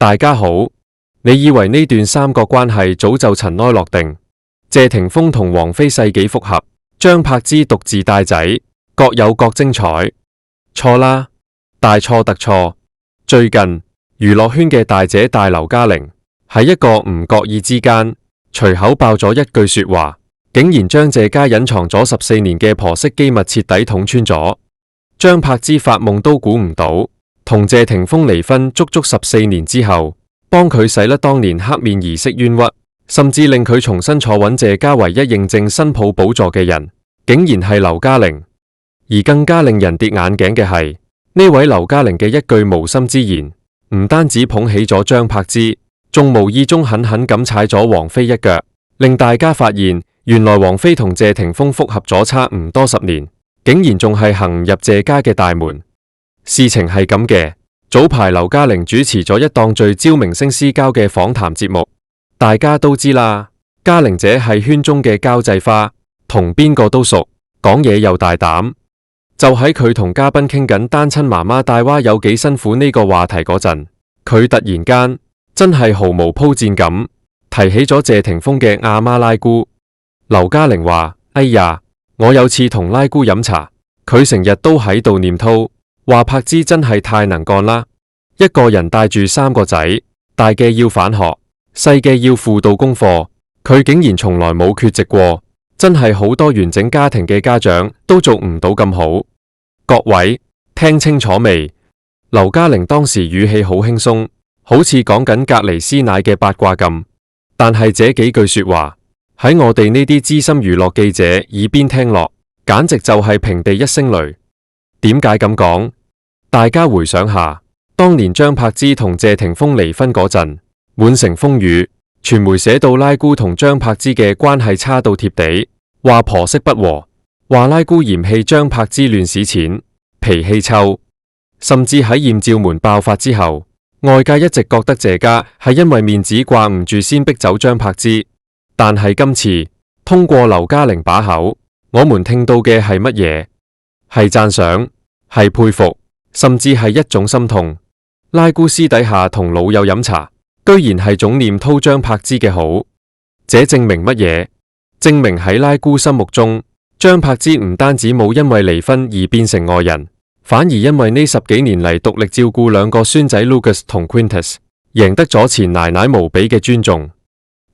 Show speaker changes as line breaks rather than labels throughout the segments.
大家好，你以為呢段三角關係早就塵埃落定？謝霆鋒同王菲世紀復合，張柏芝獨自帶仔，各有各精彩。錯啦，大錯特錯。最近娛樂圈嘅大姐大劉嘉玲喺一個唔覺意之間，隨口爆咗一句說話，竟然將謝家隱藏咗14年嘅婆媳機密徹底捅穿咗。張柏芝發夢都估唔到，同謝霆鋒離婚足足14年之後，幫佢洗甩當年黑面儀式冤屈，甚至令佢重新坐穩謝家唯一認證新抱寶座嘅人，竟然係劉嘉玲。而更加令人跌眼鏡嘅係，呢位劉嘉玲嘅一句無心之言，唔單止捧起咗張柏芝，仲無意中狠狠咁踩咗王菲一腳，令大家發現原來王菲同謝霆鋒復合咗差唔多10年，竟然仲係行唔入謝家嘅大門。事情係咁嘅，早排劉嘉玲主持咗一檔聚焦明星私交嘅訪談節目，大家都知啦，嘉玲姐係圈中嘅交際花，同邊個都熟，講嘢又大膽。就喺佢同嘉賓傾緊單親媽媽帶娃有幾辛苦呢個話題嗰陣，佢突然間真係毫無鋪墊咁提起咗謝霆鋒嘅阿媽拉姑。劉嘉玲話：哎呀，我有次同拉姑飲茶，佢成日都喺度念叨，話柏芝真係太能幹啦，一個人帶住3個仔，大嘅要返學，細嘅要輔導功課，佢竟然從來冇缺席過，真係好多完整家庭嘅家長都做唔到咁好。各位聽清楚未？劉嘉玲當時語氣好輕鬆，好似講緊隔離師奶嘅八卦咁，但係這幾句說話喺我哋呢啲資深娛樂記者耳邊聽落，簡直就係平地一聲雷。點解咁講？大家回想下，當年張柏芝同謝霆鋒離婚嗰陣，滿城風雨，傳媒寫到拉姑同張柏芝嘅關係差到貼地，話婆媳不和，話拉姑嫌棄張柏芝亂使錢，脾氣臭，甚至喺艷照門爆發之後，外界一直覺得謝家係因為面子掛唔住先逼走張柏芝。但係今次通過劉嘉玲把口，我們聽到嘅係乜嘢？係讚賞，係佩服，甚至係一種心痛。拉姑私底下同老友飲茶，居然係總念叨張柏芝嘅好，這證明乜嘢？證明喺拉姑心目中，張柏芝唔單止冇因為離婚而變成外人，反而因為呢10幾年嚟獨力照顧2個孫仔 Lucas 同 Quintus， 贏得咗前奶奶無比嘅尊重。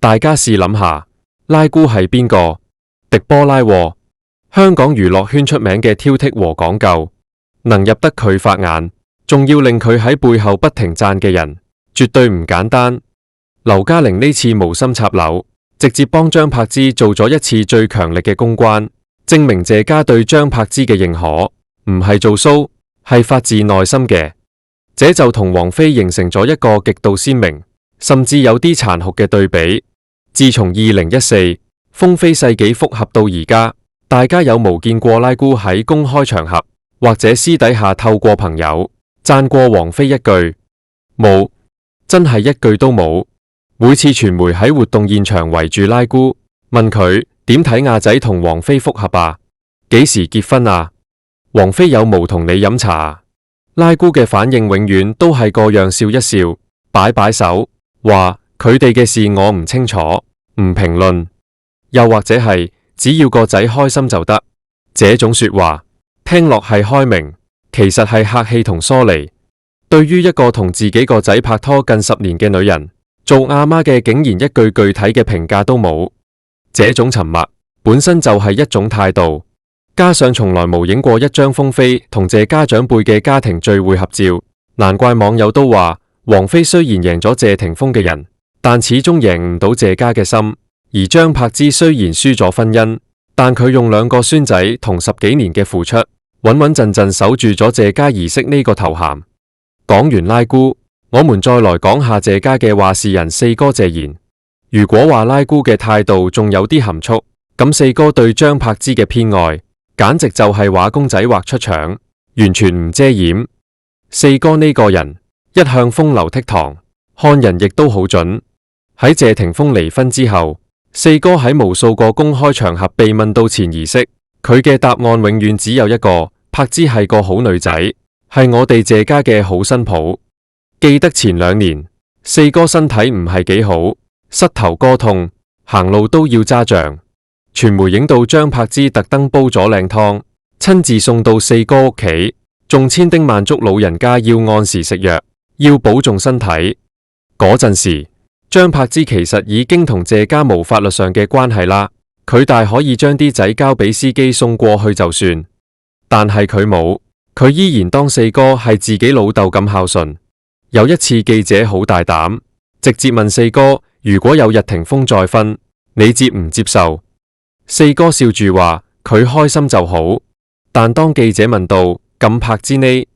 大家試諗下，拉姑係邊個？狄波拉喎，香港娛樂圈出名嘅挑剔和講究，能入得佢法眼，仲要令佢喺背後不停讚嘅人，絕對唔簡單。劉嘉玲呢次無心插柳，直接幫張柏芝做咗一次最強力嘅公關，證明謝家對張柏芝嘅認可，唔係做 show，係發自內心嘅。這就同王菲形成咗一個極度鮮明，甚至有啲殘酷嘅對比。自從2014風飛世紀復合到而家，大家有無見過拉姑喺公開場合或者私底下透過朋友讚過王菲一句？冇，真係一句都冇。每次傳媒喺活動現場圍住拉姑，問佢點睇阿仔同王菲復合啊？幾時結婚啊？王菲有冇同你飲茶啊？拉姑嘅反應永遠都係個樣笑一笑，擺擺手，話佢哋嘅事我唔清楚，唔評論。又或者係只要個仔開心就得，這種說話聽落係開明，其實係客氣同疏離。對於一個同自己個仔拍拖近10年嘅女人，做阿媽嘅竟然一句具體嘅評價都冇，這種沉默本身就係一種態度。加上從來無影過一張風飛同謝家長輩嘅家庭聚會合照，難怪網友都話王菲雖然贏咗謝霆鋒嘅人，但始終贏唔到謝家嘅心。而張柏芝雖然輸咗婚姻，但佢用2個孫仔同10幾年嘅付出，穩穩陣陣守住咗謝家儀式呢個頭銜。講完拉姑，我們再來講下謝家嘅話事人4哥謝賢。如果話拉姑嘅態度仲有啲含蓄，咁4哥對張柏芝嘅偏愛，簡直就係畫公仔畫出腸，完全唔遮掩。4哥呢個人一向風流倜儻，看人亦都好準。喺謝霆鋒離婚之後，4哥喺無數個公開場合被問到前儀式，佢嘅答案永遠只有一個：柏芝係個好女仔，係我哋謝家嘅好新抱。記得前2年四哥身體唔係幾好，膝頭哥痛，行路都要揸杖。傳媒影到張柏芝特登煲咗靚湯，親自送到四哥屋企，仲千叮萬囑老人家要按時食藥，要保重身體。嗰陣時，張柏芝其實已經同謝家無法律上嘅關係啦，佢大可以將啲仔交俾司機送過去就算，但係佢冇，佢依然當四哥係自己老豆咁孝順。有一次記者好大膽，直接問四哥，如果有日霆鋒再婚，你接唔接受？四哥笑住話佢開心就好，但當記者問到咁柏芝呢，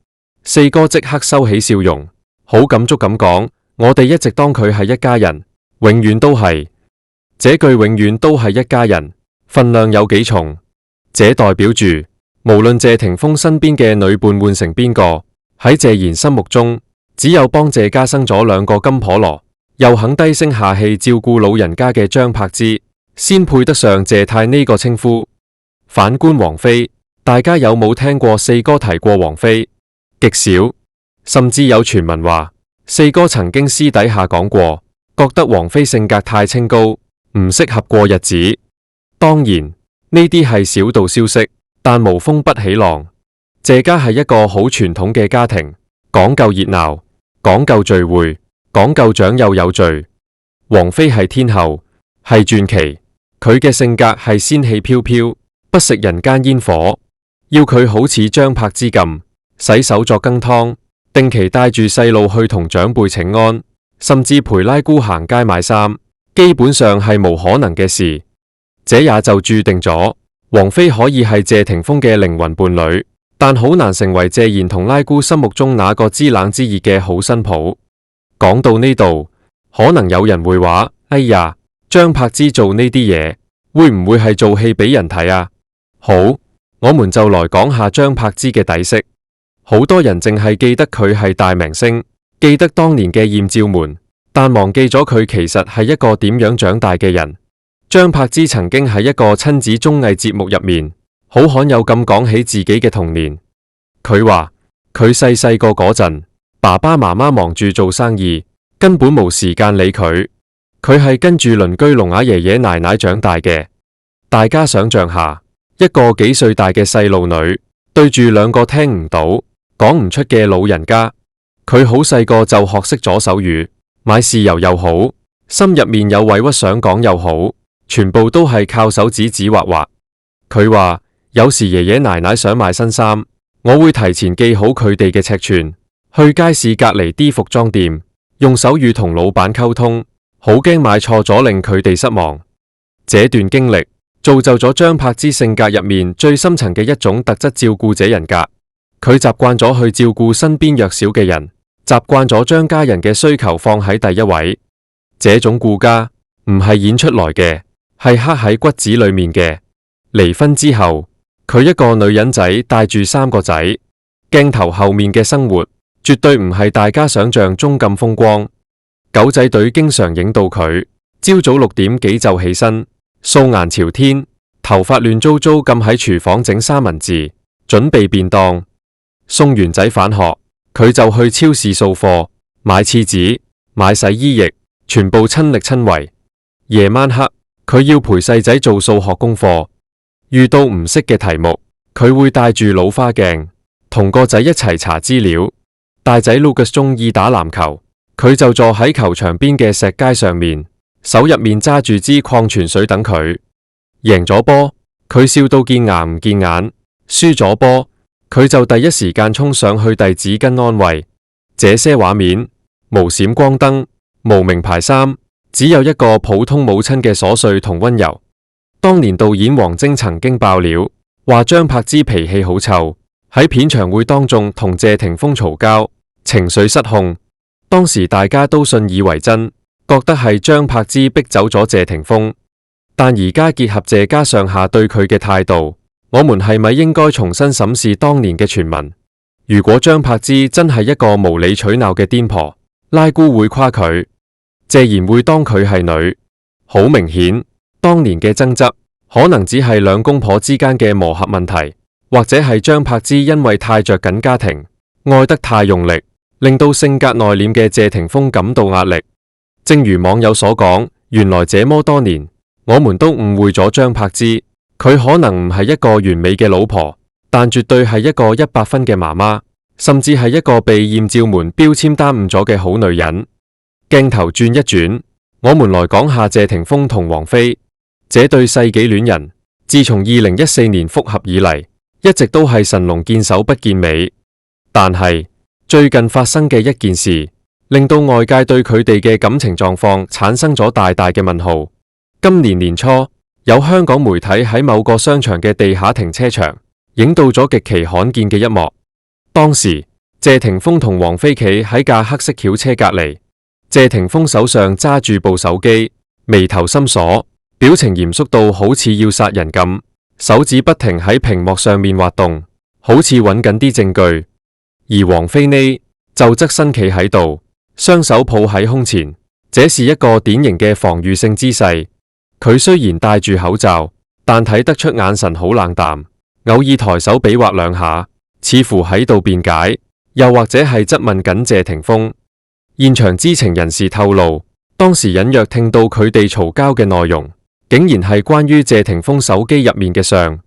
四哥即刻收起笑容，好感觸咁講，我哋一直當佢係一家人，永遠都係。這句永遠都係一家人分量有幾重？這代表住無論謝霆鋒身邊嘅女伴換成邊個，喺謝賢心目中，只有幫謝家生咗兩個金婆羅，又肯低聲下氣照顧老人家嘅張柏芝，先配得上謝太呢個稱呼。反觀王菲，大家有冇聽過四哥提過王菲？極少，甚至有傳聞話四哥曾經私底下講過，覺得王菲性格太清高，唔適合過日子。當然呢啲係小道消息，但無風不起浪。謝家係一個好傳統嘅家庭，講究熱鬧，講究聚會，講究長幼有序。王菲係天后，係傳奇，佢嘅性格係仙氣飄飄，不食人間煙火。要佢好似張柏芝咁，洗手作羹湯，定期帶住細路去同長輩請安，甚至陪拉姑行街買衫，基本上係無可能嘅事。這也就注定咗王菲可以係謝霆鋒嘅靈魂伴侶，但好難成為謝賢同拉姑心目中那個知冷知熱嘅好新抱。講到呢度，可能有人會話，哎呀，張柏芝做呢啲嘢，會唔會係做戲俾人睇啊？好，我們就來講下張柏芝嘅底色。好多人淨係記得佢係大明星，記得當年嘅艷照門，但忘記咗佢其實係一個點樣長大嘅人。張柏芝曾經喺一個親子綜藝節目入面，好罕有咁講起自己嘅童年。佢話佢細個嗰陣，爸爸媽媽忙住做生意，根本冇時間理佢。佢係跟住鄰居聾啞爺爺奶奶長大嘅。大家想象下，一個幾歲大嘅細路女，對住兩個聽唔到、講唔出嘅老人家，佢好細個就學識咗手語，買豉油又好，心入面有委屈想講又好，全部都係靠手指指畫畫。佢話有時爺爺奶奶想買新衫，我會提前記好佢哋嘅尺寸，去街市隔籬啲服裝店，用手語同老闆溝通，好驚買錯咗令佢哋失望。這段經歷造就咗張柏芝性格入面最深層嘅一種特質，照顧者人格。佢習慣咗去照顧身邊弱小嘅人，習慣咗將家人嘅需求放喺第一位。這種顧家唔係演出來嘅，係刻喺骨子裏面嘅。離婚之後，佢一個女人仔帶住3個仔，鏡頭後面嘅生活絕對唔係大家想象中咁風光。狗仔隊經常影到佢朝早6點幾就起身，素顏朝天，頭髮亂糟糟咁喺廚房整三文治，準備便當。送完仔返學，佢就去超市掃貨，買廁紙，買洗衣液，全部親力親為。夜晚黑，佢要陪細仔做數學功課，遇到唔識嘅題目，佢會帶住老花鏡，同個仔一齊查資料。大仔 Lucas 中意打籃球，佢就坐喺球場邊嘅石階上面，手入面揸住支礦泉水等佢。贏咗波，佢笑到見牙唔見眼；輸咗波，佢就第一時間衝上去遞紙巾安慰。這些畫面，無閃光燈，無名牌衫，只有一個普通母親嘅瑣碎同溫柔。當年導演王晶曾經爆料，話張柏芝脾氣好臭，喺片場會當眾同謝霆鋒嘈交，情緒失控。當時大家都信以為真，覺得係張柏芝逼走咗謝霆鋒。但而家結合謝家上下對佢嘅態度，我們係咪應該重新審視當年嘅傳聞？如果張柏芝真係一個無理取鬧嘅癲婆，拉姑會誇佢，謝賢會當佢係女。好明顯，當年嘅爭執可能只係兩公婆之間嘅磨合問題，或者係張柏芝因為太着緊家庭，愛得太用力，令到性格內斂嘅謝霆鋒感到壓力。正如網友所講，原來這麼多年，我們都誤會咗張柏芝，佢可能唔係一個完美嘅老婆，但絕對係一個100分嘅媽媽，甚至係一個被艷照門標籤耽誤咗嘅好女人。鏡頭轉一轉，我們來講下謝霆鋒同王菲這對世紀戀人。自從2014年復合以嚟，一直都係神龍見首不見尾。但係最近發生嘅一件事，令到外界對佢哋嘅感情狀況產生咗大大嘅問號。今年年初，有香港媒體喺某個商場嘅地下停車場，影到咗極其罕見嘅一幕。當時謝霆鋒同王菲企喺架黑色轎車隔籬，謝霆鋒手上揸住部手機，眉頭深鎖，表情嚴肅到好似要殺人咁，手指不停喺屏幕上面滑動，好似揾緊啲證據。而王菲呢，就側身企喺度，雙手抱喺胸前，這是一個典型嘅防禦性姿勢。佢雖然戴住口罩，但睇得出眼神好冷淡，偶爾抬手比劃兩下，似乎喺度辯解，又或者係質問緊謝霆鋒。現場知情人士透露，當時隱約聽到佢哋嘈交嘅內容，竟然係關於謝霆鋒手機入面嘅相。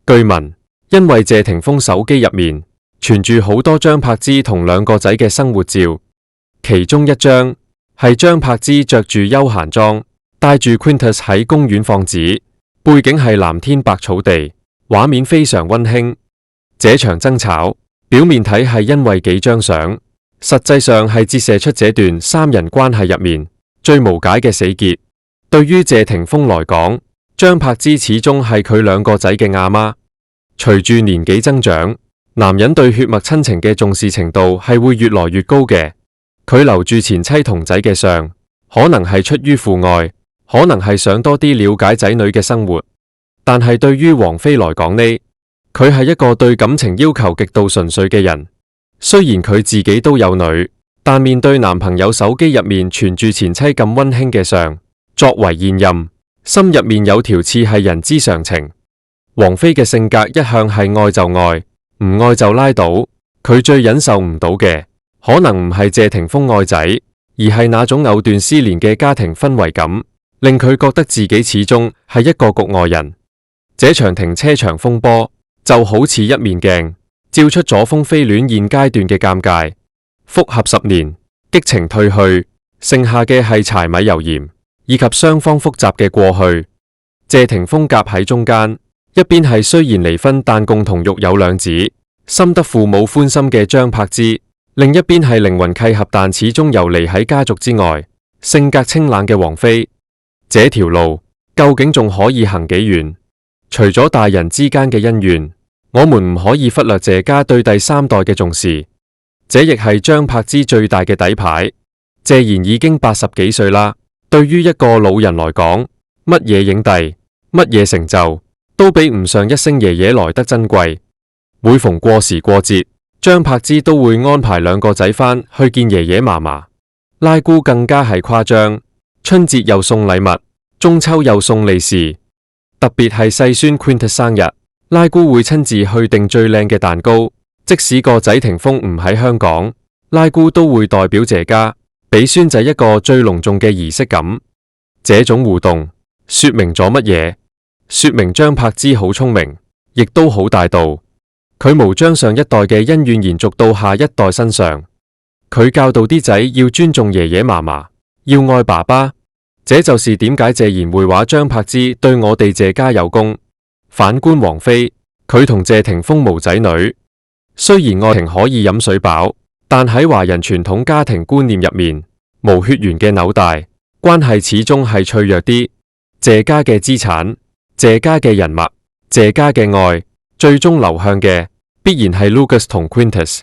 據聞，因為謝霆鋒手機入面存住好多張柏芝同兩個仔嘅生活照，其中一張係張柏芝着住休閒裝，帶住 Quintus 喺公園放紙，背景係藍天白草地，畫面非常溫馨。這場爭吵表面睇係因為幾張相，實際上係折射出這段三人關係入面最無解嘅死結。對於謝霆鋒來講，張柏芝始終係佢兩個仔嘅阿媽。隨住年紀增長，男人對血脈親情嘅重視程度係會越來越高嘅。佢留住前妻同仔嘅相，可能係出於父愛，可能係想多啲了解仔女嘅生活。但係對於王菲來講呢，佢係一個對感情要求極度純粹嘅人。雖然佢自己都有女，但面對男朋友手機入面存住前妻咁溫馨嘅相，作為現任，心入面有條刺係人之常情。王菲嘅性格一向係愛就愛，唔愛就拉倒。佢最忍受唔到嘅，可能唔係謝霆鋒愛仔，而係那種藕斷絲連嘅家庭氛圍感，令佢覺得自己始終係一個局外人。這場停車場風波就好似一面鏡，照出咗風飛戀現階段嘅尷尬。復合10年，激情褪去，剩下嘅係柴米油鹽，以及雙方複雜嘅過去。謝霆鋒夾喺中間，一邊係雖然離婚但共同育有兩子，深得父母歡心嘅張柏芝，另一邊係靈魂契合但始終游離喺家族之外，性格清冷嘅王菲。這條路究竟仲可以行幾遠？除咗大人之間嘅恩怨，我們唔可以忽略謝家對第三代嘅重視。這亦係張柏芝最大嘅底牌。謝賢已經80幾歲啦，對於一個老人來講，乜嘢影帝，乜嘢成就，都比唔上一聲爺爺來得珍貴。每逢過時過節，張柏芝都會安排兩個仔返去見爺爺嫲嫲。拉姑更加係誇張，春節又送禮物，中秋又送利是。特別係細孫 Quintus 生日，拉姑會親自去訂最靚嘅蛋糕。即使個仔霆鋒唔喺香港，拉姑都會代表謝家俾孫仔一個最隆重嘅儀式感。這種互動說明咗乜嘢？說明張柏芝好聰明，亦都好大度。佢無將上一代嘅恩怨延續到下一代身上。佢教導啲仔要尊重爺爺嫲嫲，要愛爸爸。這就是點解謝賢會話張柏芝對我哋謝家有功。反觀王菲，佢同謝霆鋒無仔女。雖然愛情可以飲水飽，但喺華人傳統家庭觀念入面，無血緣嘅紐帶關係始終係脆弱啲。謝家嘅資產、謝家嘅人脈、謝家嘅愛，最終流向嘅必然係 Lucas 同 Quintus。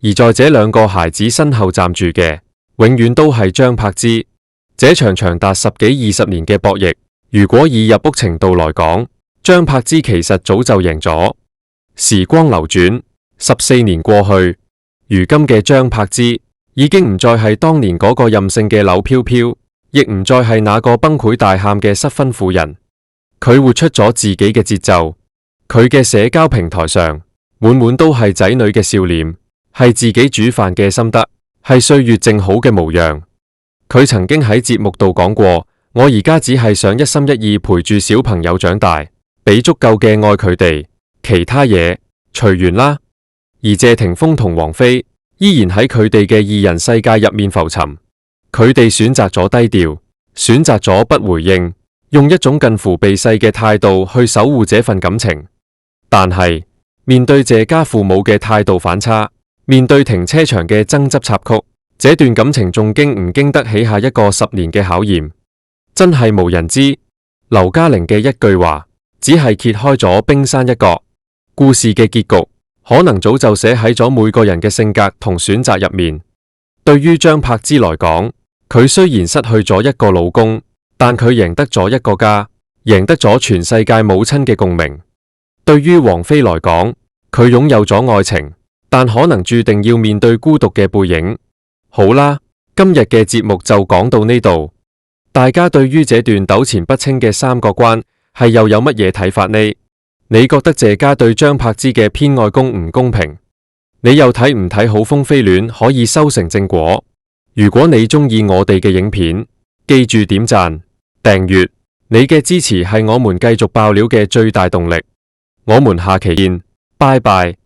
而在這兩個孩子身後站住嘅，永遠都係張柏芝。這場長達10幾20年嘅博弈，如果以入屋程度來講，張柏芝其實早就贏咗。時光流轉，14年過去，如今嘅張柏芝已經唔再係當年嗰個任性嘅柳飄飄，亦唔再係那個崩潰大喊嘅失婚婦人。佢活出咗自己嘅節奏，佢嘅社交平台上滿滿都係仔女嘅笑臉，係自己煮飯嘅心得。係歲月靜好嘅模樣。佢曾經喺節目度講過，我而家只係想一心一意陪住小朋友長大，俾足夠嘅愛佢哋，其他嘢隨緣啦。而謝霆鋒同王菲依然喺佢哋嘅二人世界入面浮沉，佢哋選擇咗低調，選擇咗不回應，用一種近乎避世嘅態度去守護這份感情。但係面對謝家父母嘅態度反差，面對停車場嘅爭執插曲，這段感情仲經唔經得起下一個10年嘅考驗，真係無人知。劉嘉玲嘅一句話，只係揭開咗冰山一角，故事嘅結局可能早就寫喺咗每個人嘅性格同選擇入面。對於張柏芝來講，佢雖然失去咗一個老公，但佢贏得咗一個家，贏得咗全世界母親嘅共鳴。對於王菲來講，佢擁有咗愛情，但可能注定要面對孤獨嘅背影。好啦，今日嘅節目就講到呢度，大家對於這段糾纏不清嘅三角關係又有乜嘢睇法呢？你覺得謝家對張柏芝嘅偏愛公唔公平？你又睇唔睇好風飛戀可以修成正果？如果你鍾意我哋嘅影片，記住點讚、訂閱，你嘅支持係我們繼續爆料嘅最大動力。我們下期見，拜拜。